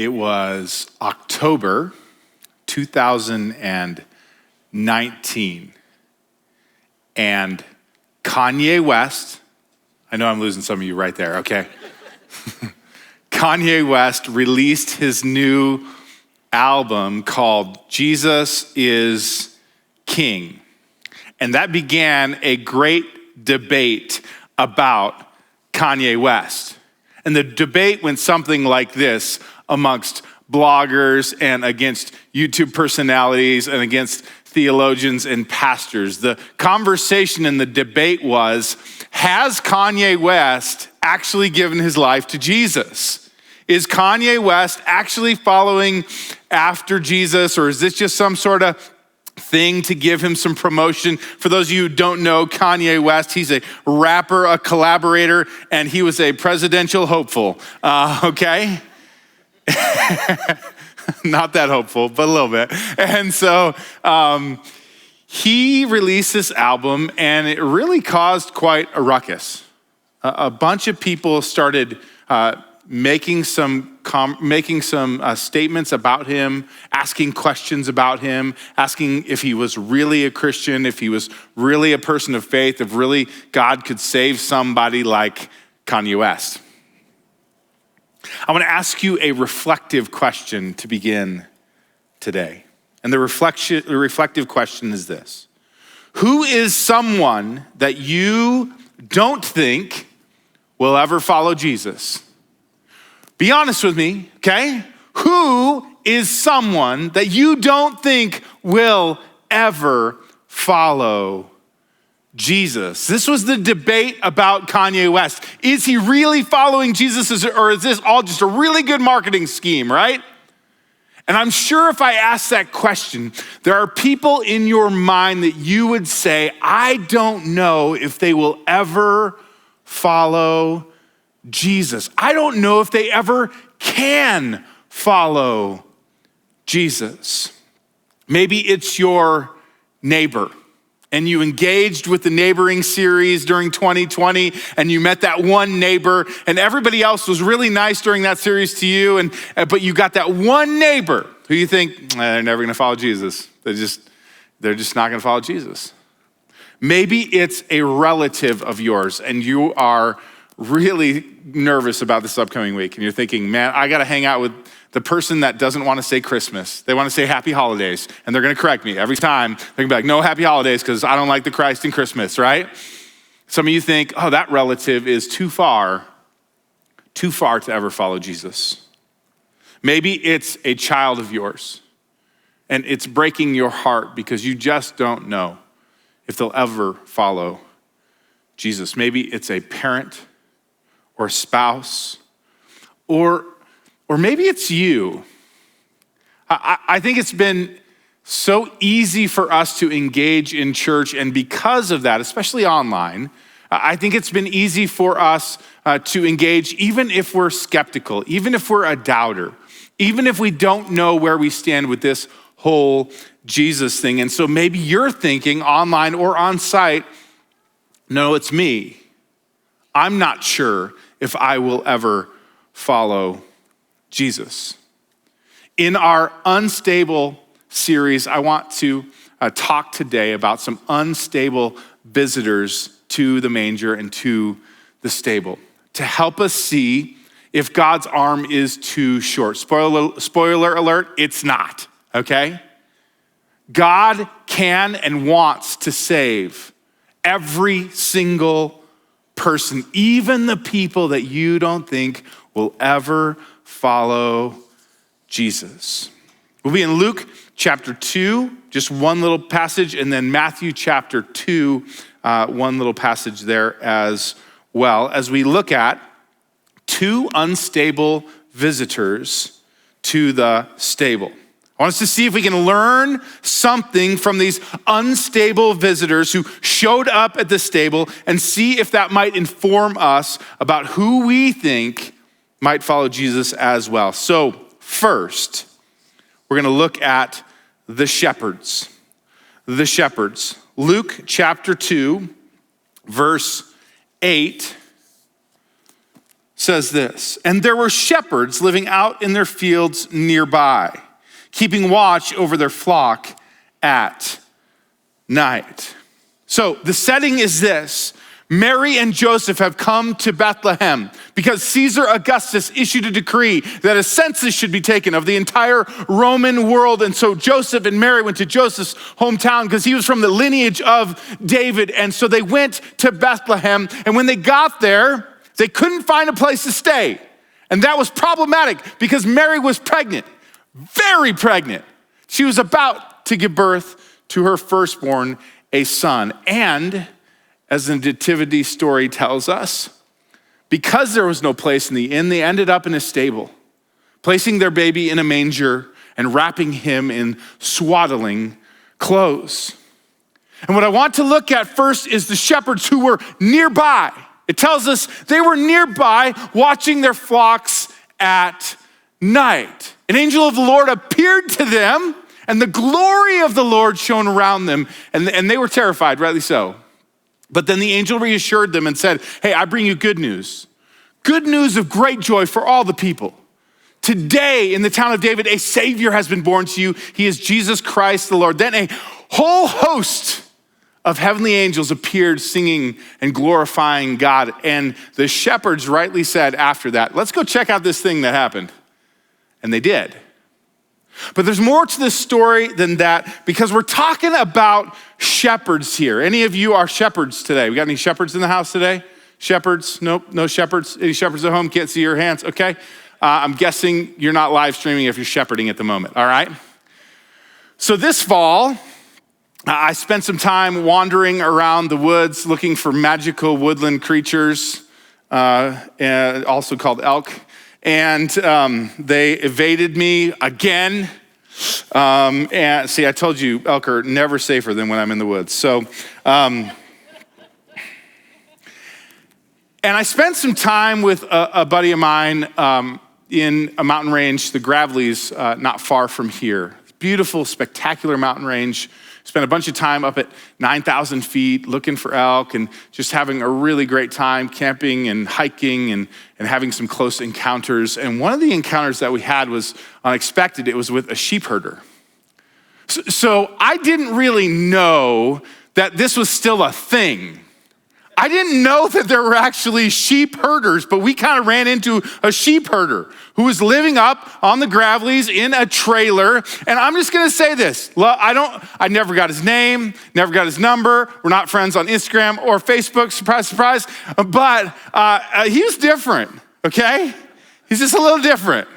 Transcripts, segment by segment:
It was October 2019. And Kanye West, I know I'm losing some of you right there, okay? Kanye West released his new album called Jesus is King. And that began a great debate about Kanye West. And the debate went something like this amongst bloggers and against YouTube personalities and against theologians and pastors. The conversation and the debate was, has Kanye West actually given his life to Jesus? Is Kanye West actually following after Jesus, or is this just some sort of thing to give him some promotion? For those of you who don't know Kanye West, he's a rapper, a collaborator, and he was a presidential hopeful, okay? Not that hopeful, but a little bit. And so he released this album, and it really caused quite a ruckus. A bunch of people started making some statements about him, asking questions about him, asking if he was really a Christian, if he was really a person of faith, if really God could save somebody like Kanye West. I want to ask you a reflective question to begin today. And the reflective question is this: who is someone that you don't think will ever follow Jesus? Be honest with me, okay? Who is someone that you don't think will ever follow Jesus? This was the debate about Kanye West. Is he really following Jesus, or is this all just a really good marketing scheme, right? And I'm sure if I ask that question, there are people in your mind that you would say, I don't know if they will ever follow Jesus. I don't know if they ever can follow Jesus. Maybe it's your neighbor, and you engaged with the neighboring series during 2020, and you met that one neighbor, and everybody else was really nice during that series to you, but you got that one neighbor who you think, they're never gonna follow Jesus. They're just not gonna follow Jesus. Maybe it's a relative of yours, and you are really nervous about this upcoming week, and you're thinking, man, I gotta hang out with the person that doesn't wanna say Christmas. They wanna say happy holidays, and they're gonna correct me every time. They're gonna be like, no happy holidays, because I don't like the Christ in Christmas, right? Some of you think, oh, that relative is too far to ever follow Jesus. Maybe it's a child of yours, and it's breaking your heart because you just don't know if they'll ever follow Jesus. Maybe it's a parent or spouse, or maybe it's you. I think it's been so easy for us to engage in church, and because of that, especially online, I think it's been easy for us to engage even if we're skeptical, even if we're a doubter, even if we don't know where we stand with this whole Jesus thing. And so maybe you're thinking online or on site, no, it's me. I'm not sure if I will ever follow Jesus. In our UnStable series, I want to talk today about some unstable visitors to the manger and to the stable to help us see if God's arm is too short. Spoiler alert, it's not, okay? God can and wants to save every single person, even the people that you don't think will ever follow Jesus. We'll be in Luke chapter 2, just one little passage, and then Matthew chapter 2, one little passage there as well, as we look at two unstable visitors to the stable. I want us to see if we can learn something from these unstable visitors who showed up at the stable and see if that might inform us about who we think might follow Jesus as well. So first, we're gonna look at the shepherds. The shepherds. Luke chapter 2, verse 8 says this, and there were shepherds living out in their fields nearby, keeping watch over their flock at night. So the setting is this. Mary and Joseph have come to Bethlehem because Caesar Augustus issued a decree that a census should be taken of the entire Roman world. And so Joseph and Mary went to Joseph's hometown because he was from the lineage of David. And so they went to Bethlehem. And when they got there, they couldn't find a place to stay. And that was problematic because Mary was pregnant, very pregnant. She was about to give birth to her firstborn, a son. And as the nativity story tells us, because there was no place in the inn, they ended up in a stable, placing their baby in a manger and wrapping him in swaddling clothes. And what I want to look at first is the shepherds who were nearby. It tells us they were nearby watching their flocks at night. An angel of the Lord appeared to them, and the glory of the Lord shone around them, and they were terrified, rightly so. But then the angel reassured them and said, hey, I bring you good news of great joy for all the people. Today in the town of David, a Savior has been born to you. He is Jesus Christ the Lord. Then a whole host of heavenly angels appeared singing and glorifying God. And the shepherds rightly said after that, let's go check out this thing that happened. And they did. But there's more to this story than that because we're talking about shepherds here. Any of you are shepherds today? We got any shepherds in the house today? Shepherds? Nope, no shepherds. Any shepherds at home? Can't see your hands. Okay. I'm guessing you're not live streaming if you're shepherding at the moment. All right. So this fall, I spent some time wandering around the woods looking for magical woodland creatures, and also called elk. And they evaded me again. And see, I told you, elk are never safer than when I'm in the woods. So, and I spent some time with a buddy of mine in a mountain range, the Gravely's, not far from here. Beautiful, spectacular mountain range. Spent a bunch of time up at 9,000 feet looking for elk and just having a really great time camping and hiking and having some close encounters. And one of the encounters that we had was unexpected. It was with a sheep herder. So I didn't really know that this was still a thing. I didn't know that there were actually sheep herders, but we kind of ran into a sheep herder who was living up on the Gravely's in a trailer. And I'm just gonna say this, I never got his name, never got his number. We're not friends on Instagram or Facebook, surprise, surprise. But he was different, okay? He's just a little different,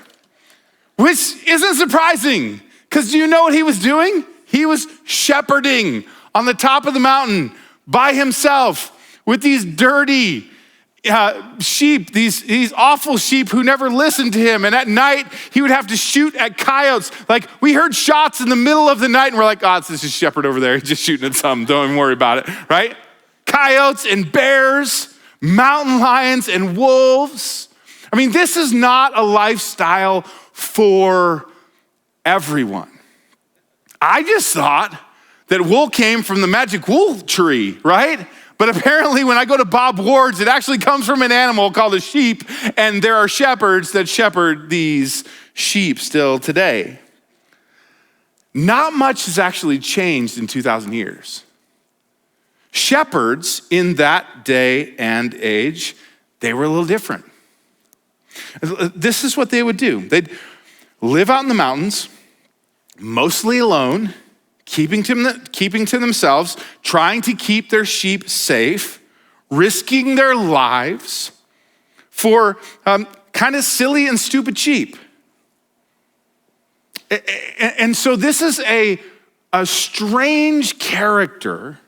which isn't surprising because do you know what he was doing? He was shepherding on the top of the mountain by himself with these dirty sheep, these awful sheep who never listened to him. And at night, he would have to shoot at coyotes. Like, we heard shots in the middle of the night, and we're like, oh, it's this shepherd over there. He's just shooting at something. Don't even worry about it, right? Coyotes and bears, mountain lions and wolves. I mean, this is not a lifestyle for everyone. I just thought that wool came from the magic wool tree, right? But apparently when I go to Bob Ward's, it actually comes from an animal called a sheep, and there are shepherds that shepherd these sheep still today. Not much has actually changed in 2,000 years. Shepherds in that day and age, they were a little different. This is what they would do. They'd live out in the mountains, mostly alone, keeping to themselves, trying to keep their sheep safe, risking their lives for kind of silly and stupid sheep. And so this is a strange character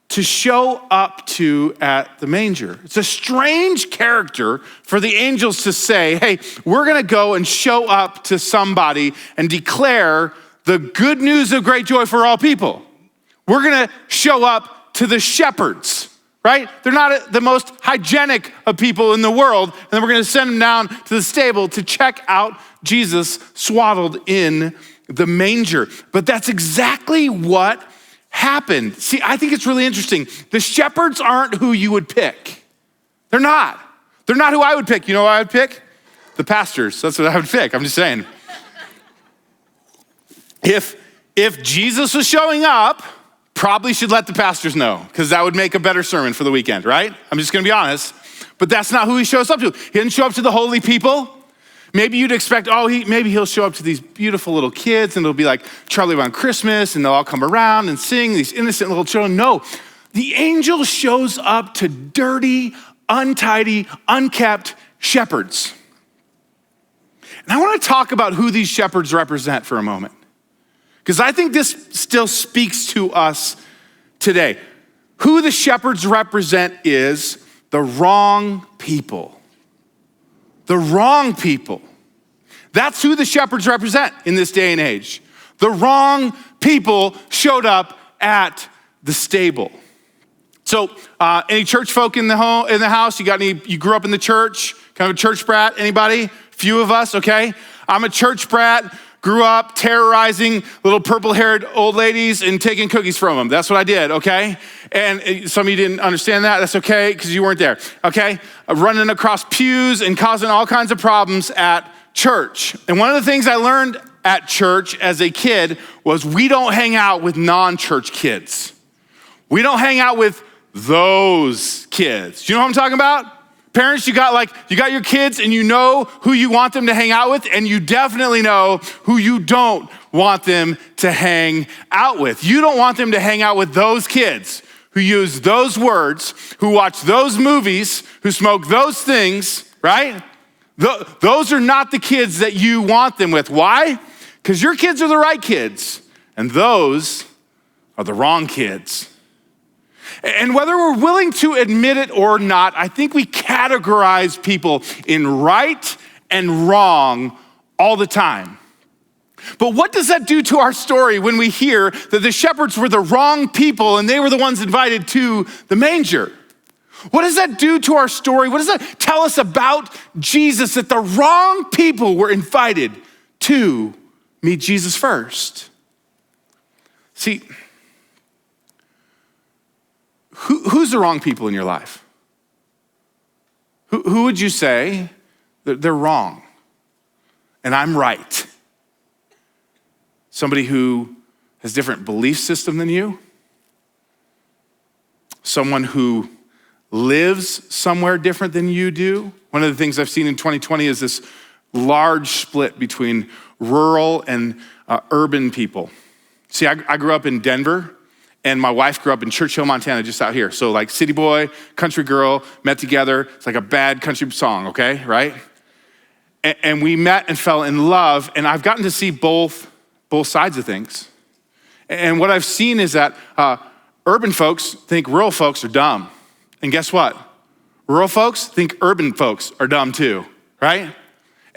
to show up to at the manger. It's a strange character for the angels to say, hey, we're gonna go and show up to somebody and declare the good news of great joy for all people. We're gonna show up to the shepherds, right? They're not the most hygienic of people in the world, and then we're gonna send them down to the stable to check out Jesus swaddled in the manger. But that's exactly what happened. See, I think it's really interesting. The shepherds aren't who you would pick. They're not. They're not who I would pick. You know who I would pick? The pastors. That's what I would pick. I'm just saying. If Jesus was showing up, probably should let the pastors know, because that would make a better sermon for the weekend, right? I'm just gonna be honest. But that's not who he shows up to. He didn't show up to the holy people. Maybe you'd expect, maybe he'll show up to these beautiful little kids and it'll be like Charlie Brown Christmas and they'll all come around and sing, these innocent little children. No, the angel shows up to dirty, untidy, unkept shepherds. And I wanna talk about who these shepherds represent for a moment, because I think this still speaks to us today. Who the shepherds represent is the wrong people. The wrong people. That's who the shepherds represent in this day and age. The wrong people showed up at the stable. So, any church folk in the house? You grew up in the church? Kind of a church brat? Anybody? Few of us, okay? I'm a church brat. Grew up terrorizing little purple-haired old ladies and taking cookies from them. That's what I did, okay? And some of you didn't understand that. That's okay, because you weren't there, okay? Running across pews and causing all kinds of problems at church. And one of the things I learned at church as a kid was we don't hang out with non-church kids. We don't hang out with those kids. Do you know what I'm talking about? Parents, you got your kids and you know who you want them to hang out with, and you definitely know who you don't want them to hang out with. You don't want them to hang out with those kids who use those words, who watch those movies, who smoke those things, right? Those are not the kids that you want them with. Why? Because your kids are the right kids, and those are the wrong kids. And whether we're willing to admit it or not, I think we categorize people in right and wrong all the time. But what does that do to our story when we hear that the shepherds were the wrong people and they were the ones invited to the manger? What does that do to our story? What does that tell us about Jesus, that the wrong people were invited to meet Jesus first? See, who's the wrong people in your life? Who would you say that they're wrong and I'm right? Somebody who has different belief system than you? Someone who lives somewhere different than you do? One of the things I've seen in 2020 is this large split between rural and urban people. See, I grew up in Denver, and my wife grew up in Churchill, Montana, just out here. So like city boy, country girl, met together. It's like a bad country song, okay, right? And we met and fell in love, and I've gotten to see both sides of things. And what I've seen is that urban folks think rural folks are dumb. And guess what? Rural folks think urban folks are dumb too, right?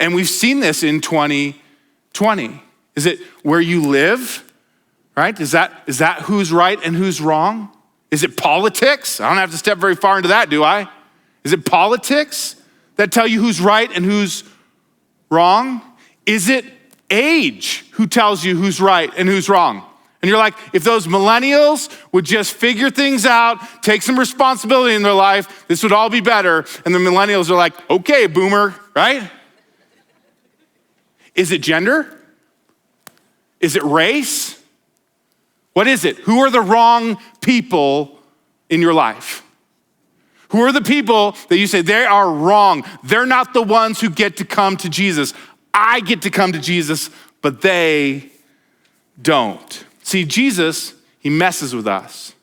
And we've seen this in 2020. Is it where you live? Right? Is that who's right and who's wrong? Is it politics? I don't have to step very far into that, do I? Is it politics that tell you who's right and who's wrong? Is it age who tells you who's right and who's wrong? And you're like, if those millennials would just figure things out, take some responsibility in their life, this would all be better. And the millennials are like, okay, boomer, right? Is it gender? Is it race? What is it? Who are the wrong people in your life? Who are the people that you say they are wrong? They're not the ones who get to come to Jesus. I get to come to Jesus, but they don't. See, Jesus, he messes with us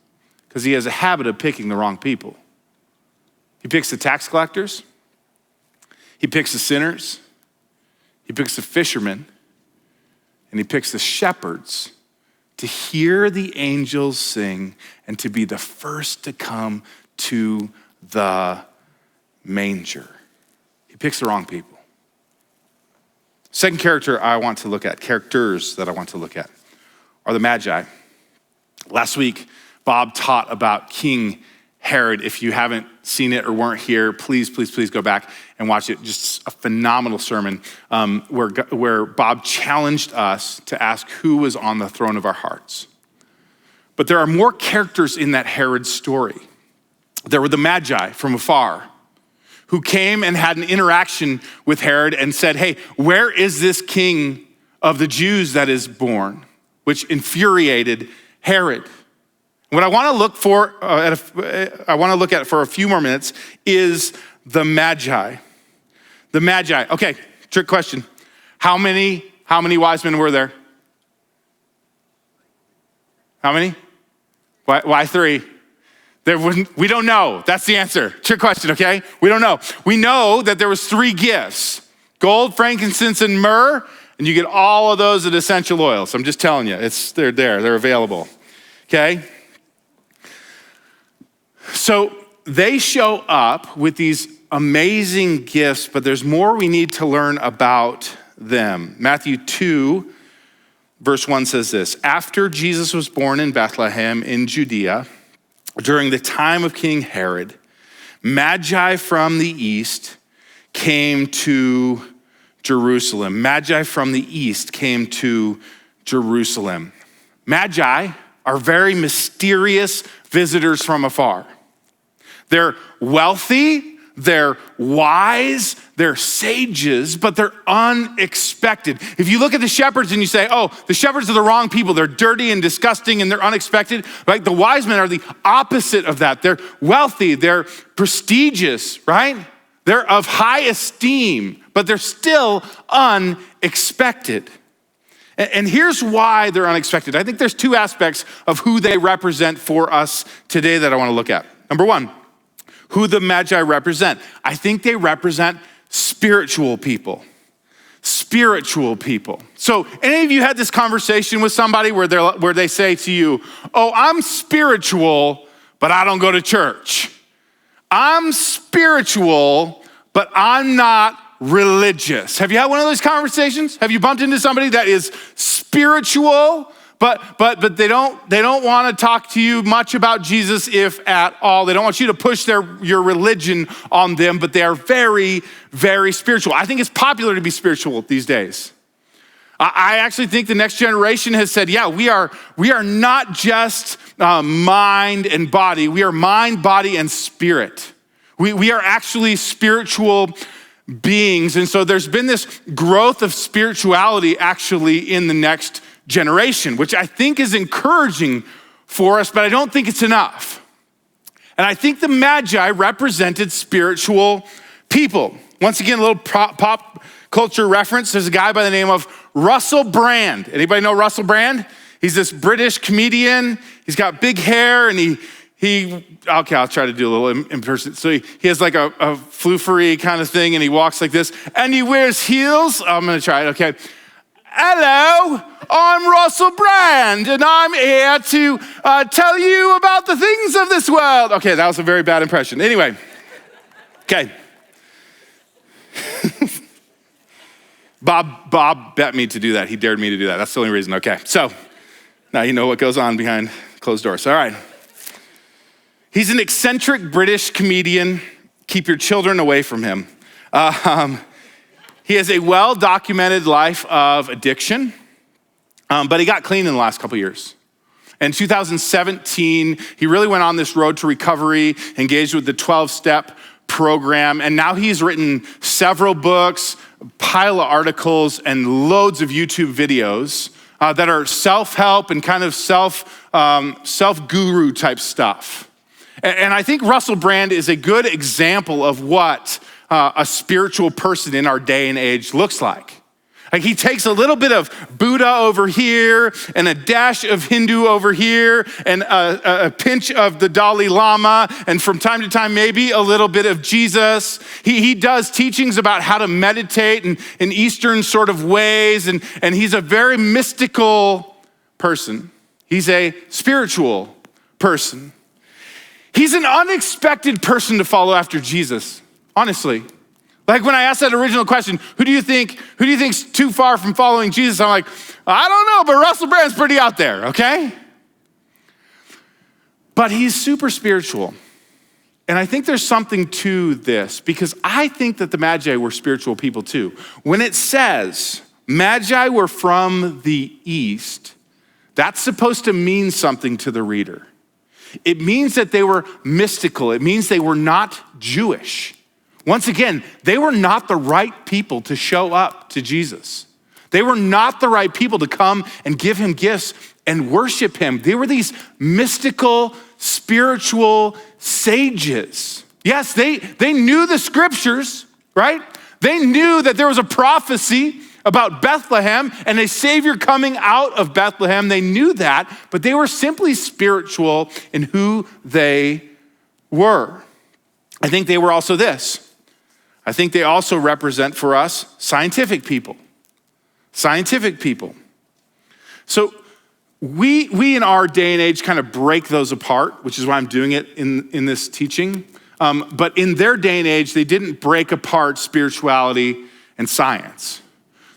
because he has a habit of picking the wrong people. He picks the tax collectors. He picks the sinners. He picks the fishermen. And he picks the shepherds to hear the angels sing and to be the first to come to the manger. He picks the wrong people. Second characters that I want to look at are the Magi. Last week, Bob taught about King Herod. If you haven't seen it or weren't here, please go back and watch it. Just a phenomenal sermon where Bob challenged us to ask who was on the throne of our hearts. But there are more characters in that Herod story. There were the Magi from afar, who came and had an interaction with Herod and said, hey, where is this king of the Jews that is born? Which infuriated Herod. What I want to look at for a few more minutes is the Magi. The Magi. Okay, trick question. How many wise men were there? How many? Why three? We don't know. That's the answer. Trick question, okay? We don't know. We know that there was three gifts: gold, frankincense, and myrrh, and you get all of those at essential oils. I'm just telling you, they're there, they're available, okay? So they show up with these amazing gifts, but there's more we need to learn about them. Matthew 2, verse 1 says this: after Jesus was born in Bethlehem in Judea, during the time of King Herod, Magi from the east came to Jerusalem. Magi from the east came to Jerusalem. Magi are very mysterious visitors from afar. They're wealthy, they're wise, they're sages, but they're unexpected. If you look at the shepherds and you say, oh, the shepherds are the wrong people, they're dirty and disgusting and they're unexpected, right? The wise men are the opposite of that. They're wealthy, they're prestigious, right? They're of high esteem, but they're still unexpected. And here's why they're unexpected. I think there's two aspects of who they represent for us today that I want to look at. Number one, who the Magi represent. I think they represent spiritual people. Spiritual people. So any of you had this conversation with somebody where they say to you, oh, I'm spiritual, but I don't go to church. I'm spiritual, but I'm not religious. Have you had one of those conversations? Have you bumped into somebody that is spiritual, but they don't want to talk to you much about Jesus, if at all. They don't want you to push your religion on them, but they are very, very spiritual. I think it's popular to be spiritual these days. I actually think the next generation has said, yeah, we are not just mind and body. We are mind, body, and spirit. We are actually spiritual beings. And so there's been this growth of spirituality actually in the next generation, which I think is encouraging for us, but I don't think it's enough. And I think the Magi represented spiritual people. Once again, a little pop culture reference. There's a guy by the name of Russell Brand. Anybody know Russell Brand? He's this British comedian. He's got big hair and okay, I'll try to do a little impersonation. So he has like a floofery kind of thing and he walks like this and he wears heels. I'm gonna try it, okay. Hello, I'm Russell Brand, and I'm here to tell you about the things of this world. Okay, that was a very bad impression. Anyway, okay. Bob bet me to do that. He dared me to do that. That's the only reason. Okay, so now you know what goes on behind closed doors. All right. He's an eccentric British comedian. Keep your children away from him. He has a well-documented life of addiction, but he got clean in the last couple years. In 2017, he really went on this road to recovery, engaged with the 12-step program, and now he's written several books, a pile of articles, and loads of YouTube videos that are self-help and kind of self-guru type stuff. And I think Russell Brand is a good example of what a spiritual person in our day and age looks like. Like he takes a little bit of Buddha over here and a dash of Hindu over here and a pinch of the Dalai Lama and from time to time maybe a little bit of Jesus. He does teachings about how to meditate in Eastern sort of ways and he's a very mystical person. He's a spiritual person. He's an unexpected person to follow after Jesus. Honestly, like when I asked that original question, who do you think's too far from following Jesus? I'm like, I don't know, but Russell Brand's pretty out there, okay? But he's super spiritual. And I think there's something to this because I think that the Magi were spiritual people too. When it says Magi were from the east, that's supposed to mean something to the reader. It means that they were mystical. It means they were not Jewish. Once again, they were not the right people to show up to Jesus. They were not the right people to come and give him gifts and worship him. They were these mystical, spiritual sages. Yes, they knew the scriptures, right? They knew that there was a prophecy about Bethlehem and a savior coming out of Bethlehem. They knew that, but they were simply spiritual in who they were. I think they were also this. I think they also represent for us scientific people. Scientific people. So we in our day and age kind of break those apart, which is why I'm doing it in this teaching. But in their day and age, they didn't break apart spirituality and science.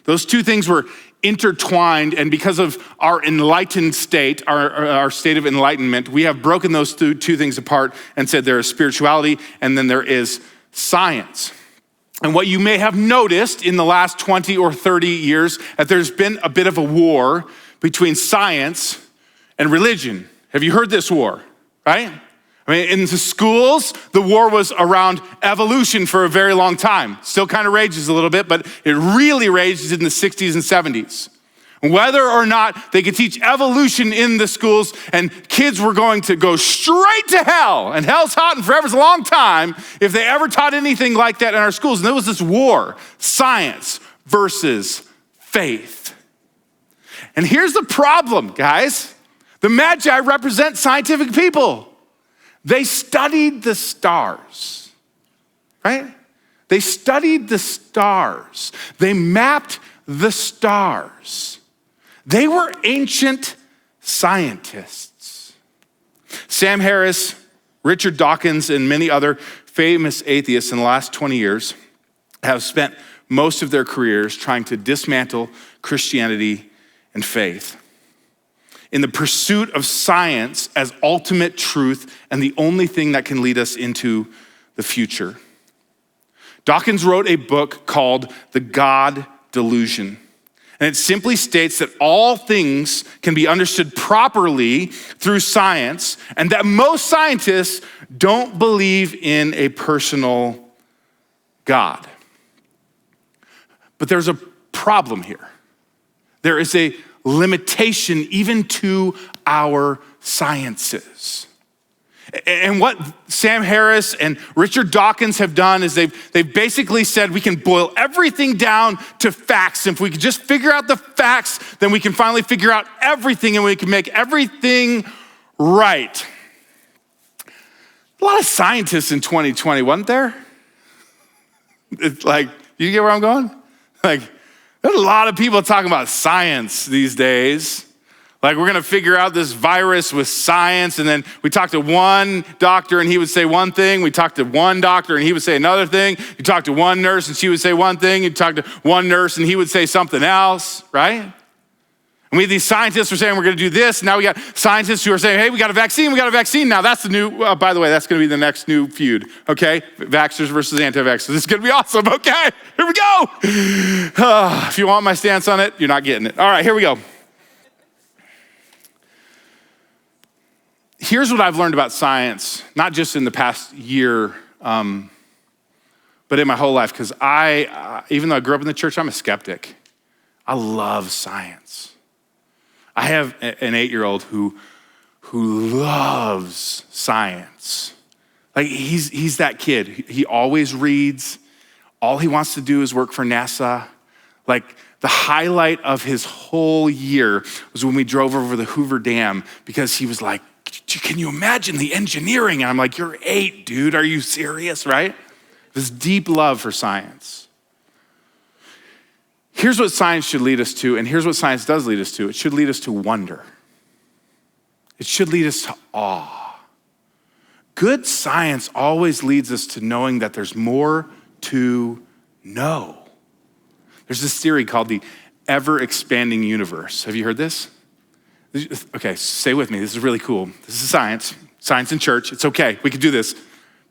Those two things were intertwined, and because of our enlightened state, our state of enlightenment, we have broken those two things apart and said there is spirituality and then there is science. And what you may have noticed in the last 20 or 30 years, that there's been a bit of a war between science and religion. Have you heard this war, right? I mean, in the schools, the war was around evolution for a very long time. Still kind of rages a little bit, but it really rages in the 60s and 70s. Whether or not they could teach evolution in the schools, and kids were going to go straight to hell, and hell's hot and forever's a long time if they ever taught anything like that in our schools. And there was this war, science versus faith. And here's the problem, guys. The Magi represent scientific people. They studied the stars, right? They studied the stars. They mapped the stars. They were ancient scientists. Sam Harris, Richard Dawkins, and many other famous atheists in the last 20 years have spent most of their careers trying to dismantle Christianity and faith in the pursuit of science as ultimate truth and the only thing that can lead us into the future. Dawkins wrote a book called The God Delusion. And it simply states that all things can be understood properly through science, and that most scientists don't believe in a personal God. But there's a problem here. There is a limitation even to our sciences. And what Sam Harris and Richard Dawkins have done is they've basically said we can boil everything down to facts. If we can just figure out the facts, then we can finally figure out everything and we can make everything right. A lot of scientists in 2020, wasn't there? It's like, you get where I'm going? Like, there's a lot of people talking about science these days. Like, we're gonna figure out this virus with science, and then we talked to one doctor and he would say one thing. We talked to one doctor and he would say another thing. You talk to one nurse and she would say one thing. You talk to one nurse and he would say something else, right? And we have these scientists who are saying we're gonna do this. Now we got scientists who are saying, hey, we got a vaccine. Now that's the new, by the way, that's gonna be the next new feud, okay? Vaxxers versus anti-vaxxers. This is gonna be awesome, okay? Here we go. If you want my stance on it, you're not getting it. All right, here we go. Here's what I've learned about science, not just in the past year, but in my whole life, because even though I grew up in the church, I'm a skeptic. I love science. I have an 8-year-old who loves science. Like, he's that kid. He always reads. All he wants to do is work for NASA. Like, the highlight of his whole year was when we drove over the Hoover Dam, because he was like, can you imagine the engineering? And I'm like, you're 8, dude. Are you serious, right? This deep love for science. Here's what science should lead us to, and here's what science does lead us to. It should lead us to wonder. It should lead us to awe. Good science always leads us to knowing that there's more to know. There's this theory called the ever-expanding universe. Have you heard this? Okay, stay with me. This is really cool. This is science in church. It's okay. We can do this.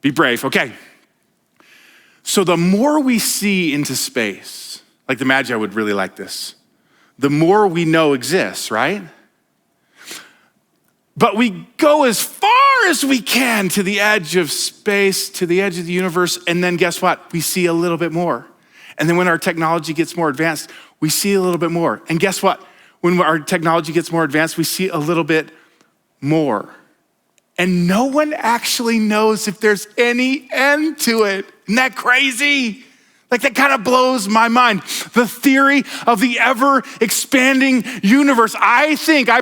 Be brave. Okay. So the more we see into space, like the Magi would really like this, the more we know exists, right? But we go as far as we can to the edge of space, to the edge of the universe. And then guess what? We see a little bit more. And then when our technology gets more advanced, we see a little bit more. And guess what? When our technology gets more advanced, we see a little bit more. And no one actually knows if there's any end to it. Isn't that crazy? Like, that kind of blows my mind. The theory of the ever expanding universe. I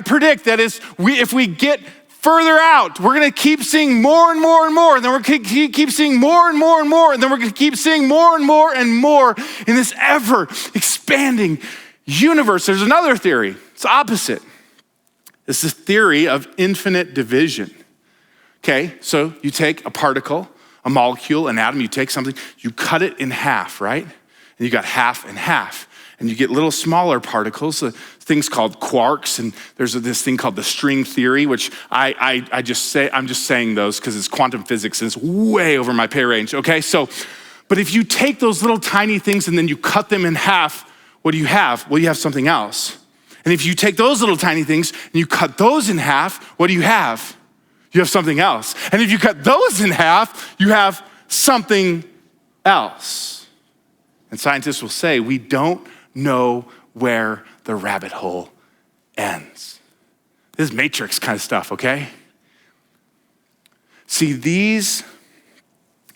predict that if we get further out, we're gonna keep seeing more and more and more, and then we're gonna keep seeing more and more and more, and then we're gonna keep seeing more and more and more in this ever expanding universe. There's another theory. It's opposite. It's the theory of infinite division. Okay, so you take a particle, a molecule, an atom, you take something, you cut it in half, right? And you got half and half. And you get little smaller particles, things called quarks, and there's this thing called the string theory, which I'm just saying those because it's quantum physics and it's way over my pay range, okay? So, but if you take those little tiny things and then you cut them in half, what do you have? Well, you have something else. And if you take those little tiny things and you cut those in half, what do you have? You have something else. And if you cut those in half, you have something else. And scientists will say, we don't know where the rabbit hole ends. This is Matrix kind of stuff, okay? See, these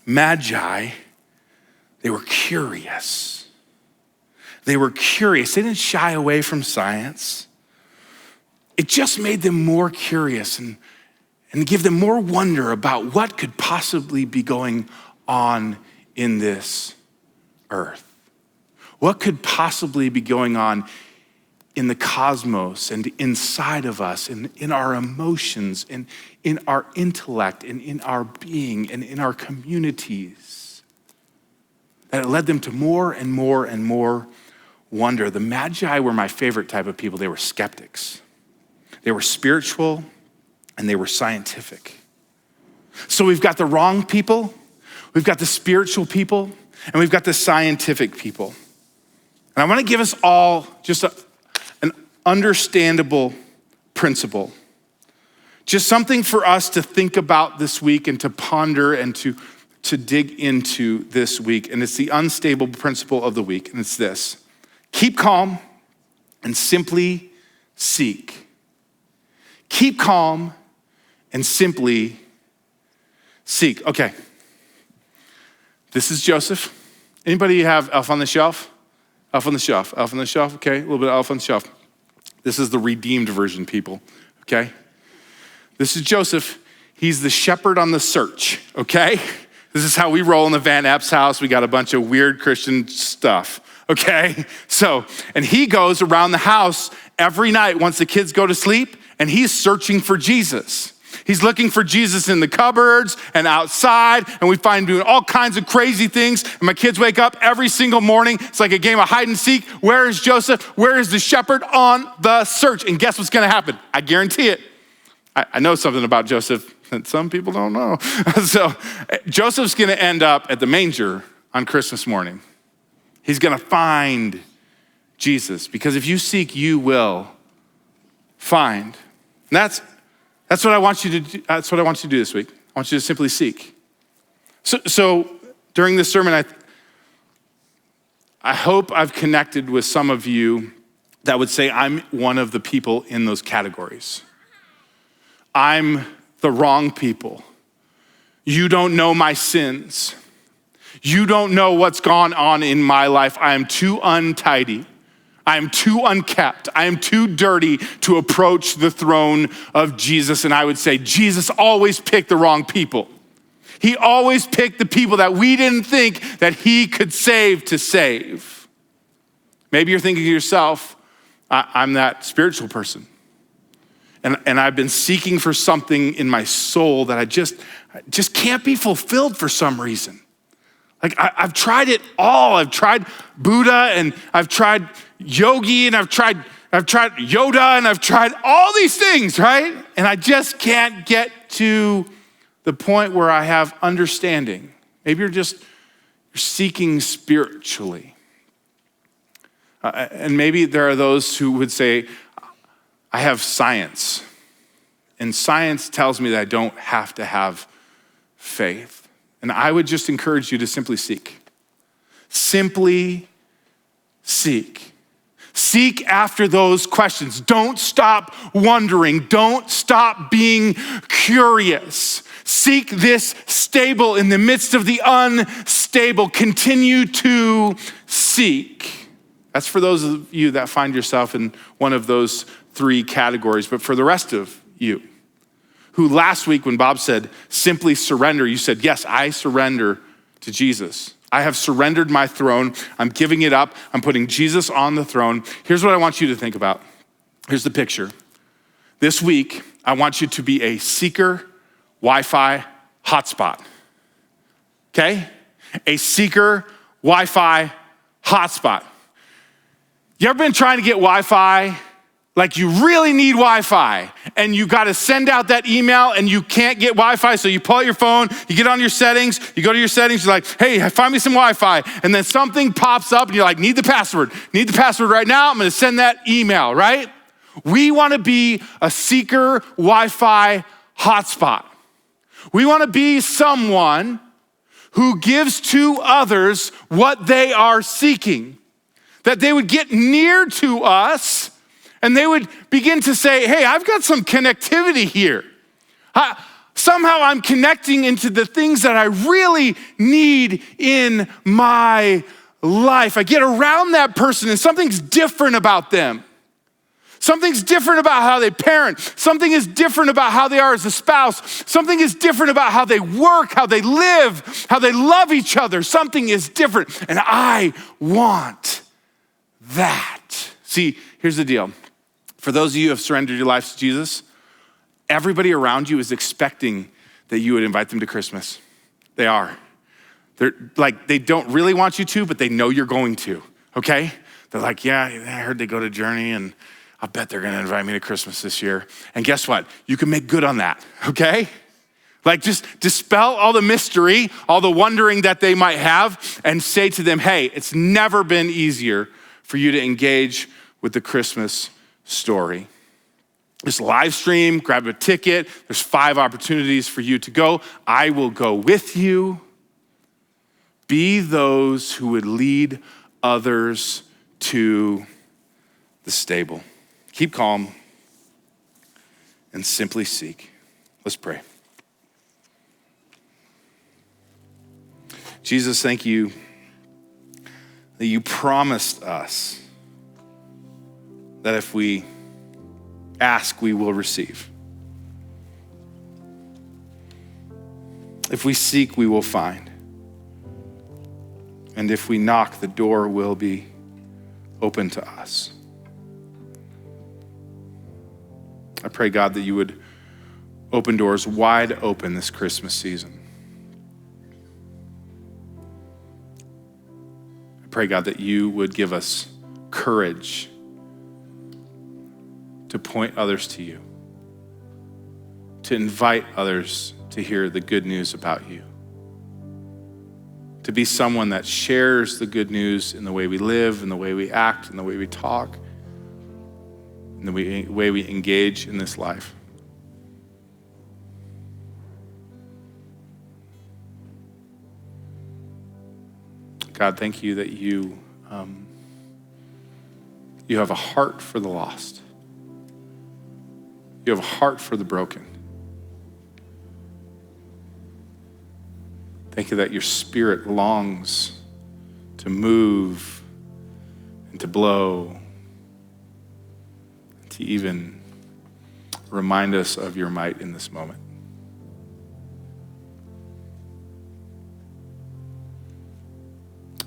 Magi, they were curious. They were curious. They didn't shy away from science. It just made them more curious and give them more wonder about what could possibly be going on in this earth. What could possibly be going on in the cosmos and inside of us, and in our emotions, and in our intellect, and in our being, and in our communities? That it led them to more and more and more wonder. The Magi were my favorite type of people. They were skeptics. They were spiritual, and they were scientific. So we've got the wrong people, we've got the spiritual people, and we've got the scientific people. And I want to give us all just an understandable principle. Just something for us to think about this week and to ponder and to dig into this week. And it's the unstable principle of the week. And it's this: keep calm and simply seek. Keep calm and simply seek. Okay. This is Joseph. Anybody have Elf on the Shelf? Elf on the Shelf, Elf on the Shelf, okay, a little bit of Elf on the Shelf. This is the redeemed version, people, okay? This is Joseph. He's the shepherd on the search, okay? This is how we roll in the Van Epps house. We got a bunch of weird Christian stuff, okay? So, and he goes around the house every night once the kids go to sleep, and he's searching for Jesus. He's looking for Jesus in the cupboards and outside, and we find him doing all kinds of crazy things. And my kids wake up every single morning. It's like a game of hide and seek. Where is Joseph? Where is the shepherd on the search? And guess what's gonna happen? I guarantee it. I know something about Joseph that some people don't know. So Joseph's gonna end up at the manger on Christmas morning. He's gonna find Jesus, because if you seek, you will find. And that's what I want you to do. That's what I want you to do this week. I want you to simply seek. So during this sermon, I hope I've connected with some of you that would say I'm one of the people in those categories. I'm the wrong people. You don't know my sins. You don't know what's gone on in my life. I am too untidy. I am too unkept. I am too dirty to approach the throne of Jesus. And I would say, Jesus always picked the wrong people. He always picked the people that we didn't think that he could save to save. Maybe you're thinking to yourself, I'm that spiritual person. And I've been seeking for something in my soul that I just can't be fulfilled for some reason. Like I've tried it all. I've tried Buddha, and I've tried yogi, and I've tried Yoda, and I've tried all these things, right? And I just can't get to the point where I have understanding. Maybe you're seeking spiritually. And maybe there are those who would say, I have science And science tells me that I don't have to have faith. And I would just encourage you to simply seek. Simply seek. Seek after those questions. Don't stop wondering. Don't stop being curious. Seek this stable in the midst of the unstable. Continue to seek. That's for those of you that find yourself in one of those three categories. But for the rest of you, who last week when Bob said, simply surrender, you said, yes, I surrender to Jesus. I have surrendered my throne. I'm giving it up. I'm putting Jesus on the throne. Here's what I want you to think about. Here's the picture. This week, I want you to be a seeker Wi-Fi hotspot. Okay? A seeker Wi-Fi hotspot. You ever been trying to get Wi-Fi? Like you really need Wi-Fi and you got to send out that email and you can't get Wi-Fi. So you pull out your phone, you get on your settings, you go to your settings, you're like, hey, find me some Wi-Fi. And then something pops up and you're like, need the password right now. I'm going to send that email, right? We want to be a seeker Wi-Fi hotspot. We want to be someone who gives to others what they are seeking, that they would get near to us and they would begin to say, hey, I've got some connectivity here. Somehow I'm connecting into the things that I really need in my life. I get around that person and something's different about them. Something's different about how they parent. Something is different about how they are as a spouse. Something is different about how they work, how they live, how they love each other. Something is different, and I want that. See, here's the deal. For those of you who have surrendered your lives to Jesus, everybody around you is expecting that you would invite them to Christmas. They are. They're like, they don't really want you to, but they know you're going to, okay? They're like, yeah, I heard they go to Journey and I bet they're gonna invite me to Christmas this year. And guess what? You can make good on that, okay? Like just dispel all the mystery, all the wondering that they might have and say to them, hey, it's never been easier for you to engage with the Christmas story. Just live stream, grab a ticket. There's 5 opportunities for you to go. I will go with you. Be those who would lead others to the stable. Keep calm and simply seek. Let's pray. Jesus, thank you that you promised us that if we ask, we will receive. If we seek, we will find. And if we knock, the door will be open to us. I pray, God, that you would open doors wide open this Christmas season. I pray, God, that you would give us courage to point others to you, to invite others to hear the good news about you, to be someone that shares the good news in the way we live, in the way we act, in the way we talk, in the way we engage in this life. God, thank you that you have a heart for the lost. You have a heart for the broken. Thank you that your spirit longs to move and to blow, and to even remind us of your might in this moment.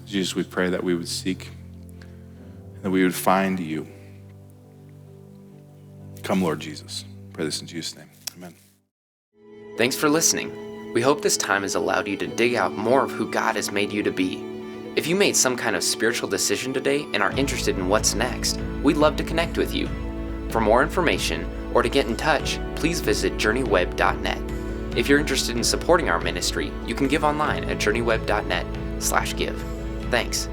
Jesus, we pray that we would seek and that we would find you. Come, Lord Jesus. Pray this in Jesus' name. Amen. Thanks for listening. We hope this time has allowed you to dig out more of who God has made you to be. If you made some kind of spiritual decision today and are interested in what's next, we'd love to connect with you. For more information or to get in touch, please visit journeyweb.net. If you're interested in supporting our ministry, you can give online at journeyweb.net/give. Thanks.